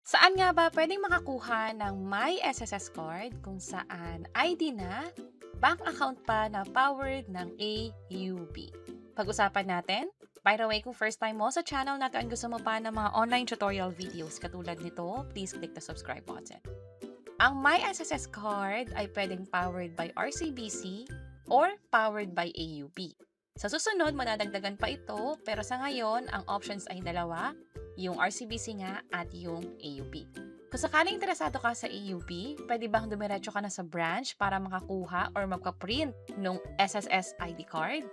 Saan nga ba pwedeng makakuha ng My SSS card kung saan ID na, bank account pa na powered ng AUB? Pag-usapan natin. By the way, kung first time mo sa channel natin at gusto mo pa ng mga online tutorial videos katulad nito, please click the subscribe button. Ang My SSS card ay pwedeng powered by RCBC or powered by AUB. Sa susunod, madadagdagan pa ito, pero sa ngayon, ang options ay dalawa, yung RCBC nga at yung AUB. Kung sakaling interesado ka sa AUB, pwede bang dumiretso ka na sa branch para makakuha or magpa-print ng SSS ID card?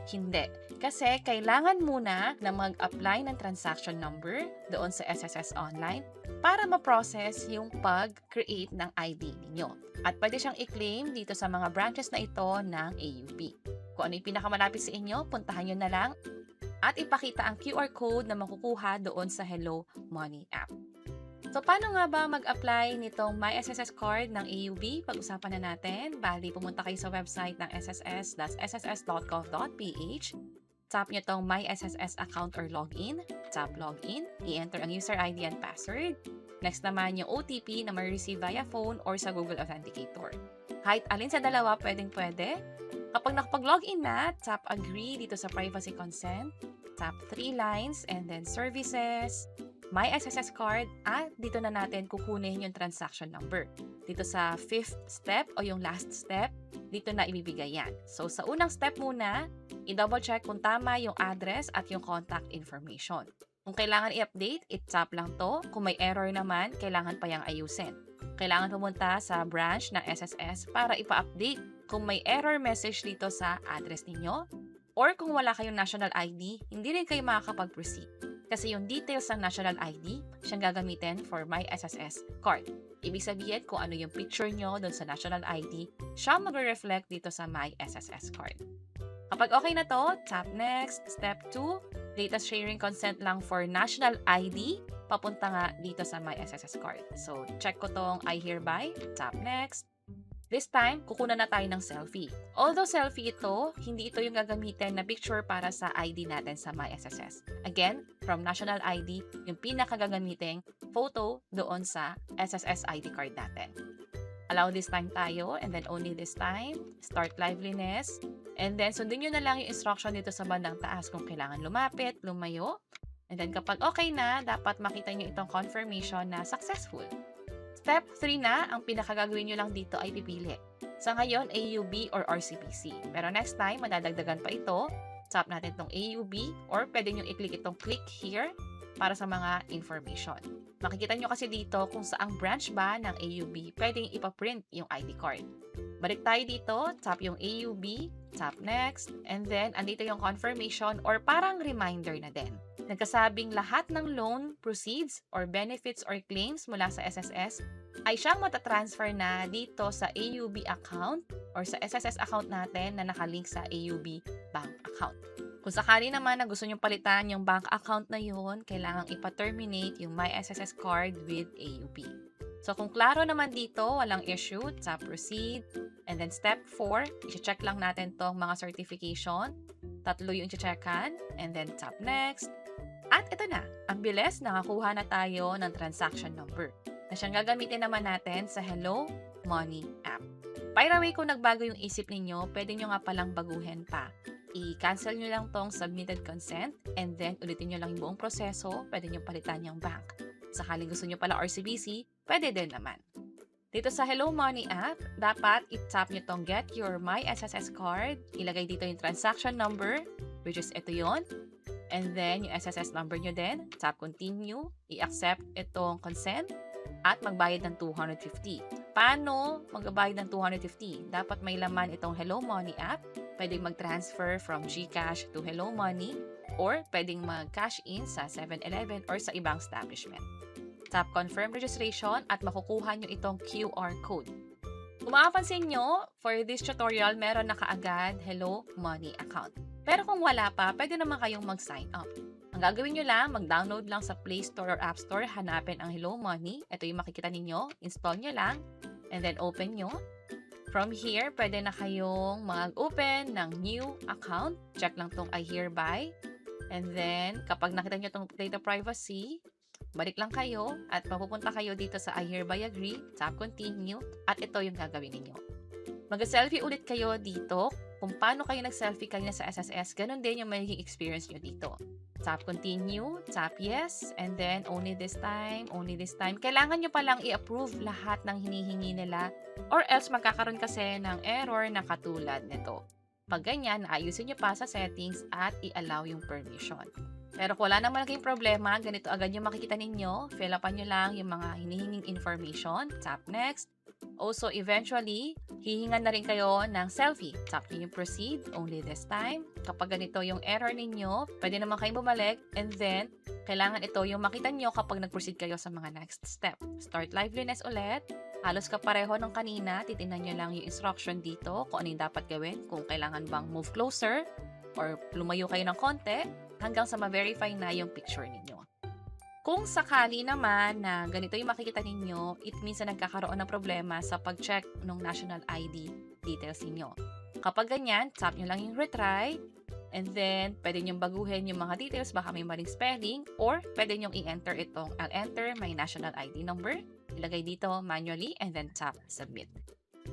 Hindi. Kasi kailangan muna na mag-apply ng transaction number doon sa SSS Online para ma-process yung pag-create ng ID ninyo. At pwede siyang i-claim dito sa mga branches na ito ng AUB. Kung ano yung pinakamalapit sa inyo, puntahan nyo na lang at ipakita ang QR code na makukuha doon sa Hello Money app. So, paano nga ba mag-apply nitong My SSS card ng AUB? Pag-usapan na natin. Bali, pumunta kayo sa website ng sss.gov.ph. Tap nyo tong My SSS account or login. Tap login. I-enter ang user ID and password. Next naman yung OTP na ma-receive via phone or sa Google Authenticator. Kahit alin sa dalawa, pwedeng-pwede. Kapag nakapag-login na, tap agree dito sa privacy consent. Tap 3 lines and then services, My SSS card, at dito na natin kukunin yung transaction number. Dito sa 5th step o yung last step, dito na ibibigay yan. So sa unang step muna, i-double check kung tama yung address at yung contact information. Kung kailangan i-update, i-tap lang to. Kung may error naman, kailangan pa yang ayusin. Kailangan pumunta sa branch ng SSS para ipa-update kung may error message dito sa address ninyo. Or kung wala kayong national ID, hindi rin kayo makakapag-proceed. Kasi yung details ng national ID, siyang gagamitin for My SSS card. Ibig sabihin kung ano yung picture nyo doon sa national ID, siya mag-reflect dito sa My SSS card. Kapag okay na to, tap next. Step 2, data sharing consent lang for national ID, papunta nga dito sa My SSS card. So, check ko tong I hereby, tap next. This time, kukunan na tayo ng selfie. Although selfie ito, hindi ito yung gagamitin na picture para sa ID natin sa My SSS. Again, from national ID, yung pinakagagamiting photo doon sa SSS ID card natin. Allow this time tayo, and then only this time. Start liveliness. And then, sundin nyo na lang yung instruction dito sa bandang taas kung kailangan lumapit, lumayo. And then, kapag okay na, dapat makita nyo itong confirmation na successful. Step 3 na, ang pinakagagawin nyo lang dito ay pipili. Sa ngayon, AUB or RCBC. Pero next time, madadagdagan pa ito. Tap natin itong AUB or pwede nyo i-click itong click here para sa mga information. Makikita nyo kasi dito kung saang branch ba ng AUB pwedeng ipaprint yung ID card. Balik tayo dito, tap yung AUB, tap next, and then andito yung confirmation or parang reminder na din. Nagkasabing lahat ng loan proceeds or benefits or claims mula sa SSS ay siyang matatransfer na dito sa AUB account or sa SSS account natin na nakalink sa AUB bank account. Kung sakali naman na gusto nyong palitan yung bank account na yun, kailangang ipa-terminate yung My SSS card with AUB. So kung klaro naman dito, walang issue, tap proceed. And then step 4, i-check lang natin tong mga certification. Tatlo yung i-checkan. And then tap next. At ito na, ang bilis, nakakuha na tayo ng transaction number na siyang gagamitin naman natin sa Hello Money app. By the way, kung nagbago yung isip ninyo, pwede nyo nga palang baguhin pa. I-cancel nyo lang tong submitted consent and then ulitin nyo lang yung buong proseso, pwede nyo palitan yung bank. Sakaling gusto nyo pala RCBC, pwede din naman. Dito sa Hello Money app, dapat i-tap nyo tong Get Your My SSS card, ilagay dito yung transaction number, which is ito yon. And then, yung SSS number nyo din, tap continue, i-accept itong consent, at magbayad ng 250. Paano magbayad ng 250? Dapat may laman itong Hello Money app, pwedeng mag-transfer from GCash to Hello Money, or pwedeng mag-cash in sa 7-Eleven or sa ibang establishment. Tap confirm registration at makukuha nyo itong QR code. Kung makapansin nyo, for this tutorial, meron na kaagad Hello Money account. Pero kung wala pa, pwede naman kayong mag-sign up. Ang gagawin nyo lang, mag-download lang sa Play Store or App Store, hanapin ang Hello Money. Ito yung makikita ninyo, install nyo lang, and then open nyo. From here, pwede na kayong mag-open ng new account. Check lang tong I hereby. And then, kapag nakita nyo tong data privacy, balik lang kayo at mapupunta kayo dito sa I hereby agree, tap continue, at ito yung gagawin ninyo. Mag-selfie ulit kayo dito. Kung paano kayo nag-selfie kanina sa SSS, ganun din yung magiging experience nyo dito. Tap continue, tap yes, and then only this time, only this time. Kailangan nyo palang i-approve lahat ng hinihingi nila or else magkakaroon kasi ng error na katulad nito. Pag ganyan, ayusin nyo pa sa settings at i-allow yung permission. Pero kung wala naman naging problema, ganito agad yung makikita ninyo. Fill upan nyo lang yung mga hinihinging information. Tap next. Also, eventually, hihingan na rin kayo ng selfie. Tap nyo yung proceed, only this time. Kapag ganito yung error ninyo, pwede naman kayong bumalik. And then, kailangan ito yung makita nyo kapag nag-proceed kayo sa mga next step. Start liveliness ulit. Halos kapareho ng kanina. Titignan nyo lang yung instruction dito kung ano yung dapat gawin. Kung kailangan bang move closer or lumayo kayo ng konti hanggang sa ma-verify na yung picture ninyo. Kung sakali naman na ganito yung makikita ninyo, it means na nagkakaroon ng problema sa pag-check ng national ID details ninyo. Kapag ganyan, tap nyo lang yung retry, and then pwede nyo baguhin yung mga details, baka may maling spelling, or pwede nyo i-enter itong, I'll enter my national ID number, ilagay dito manually, and then tap submit.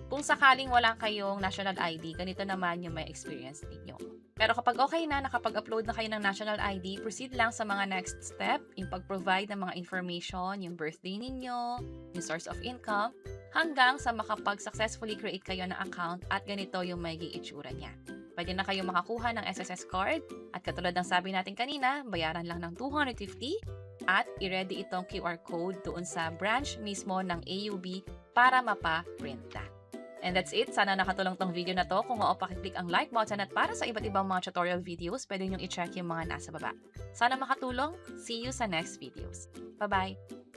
Kung sakaling wala kayong national ID, ganito naman yung may experience ninyo. Pero kapag okay na, nakapag-upload na kayo ng national ID, proceed lang sa mga next step, yung pag-provide ng mga information, yung birthday ninyo, yung source of income, hanggang sa makapag-successfully create kayo ng account at ganito yung magiging itsura niya. Pwede na kayo makakuha ng SSS card at katulad ng sabi natin kanina, bayaran lang ng 250 at i-ready itong QR code doon sa branch mismo ng AUB para mapa-print na. And that's it. Sana nakatulong tong video na to. Kung oo, pakiclick ang like button at para sa iba't ibang mga tutorial videos, pwede nyo i-check yung mga nasa baba. Sana makatulong. See you sa next videos. Bye-bye!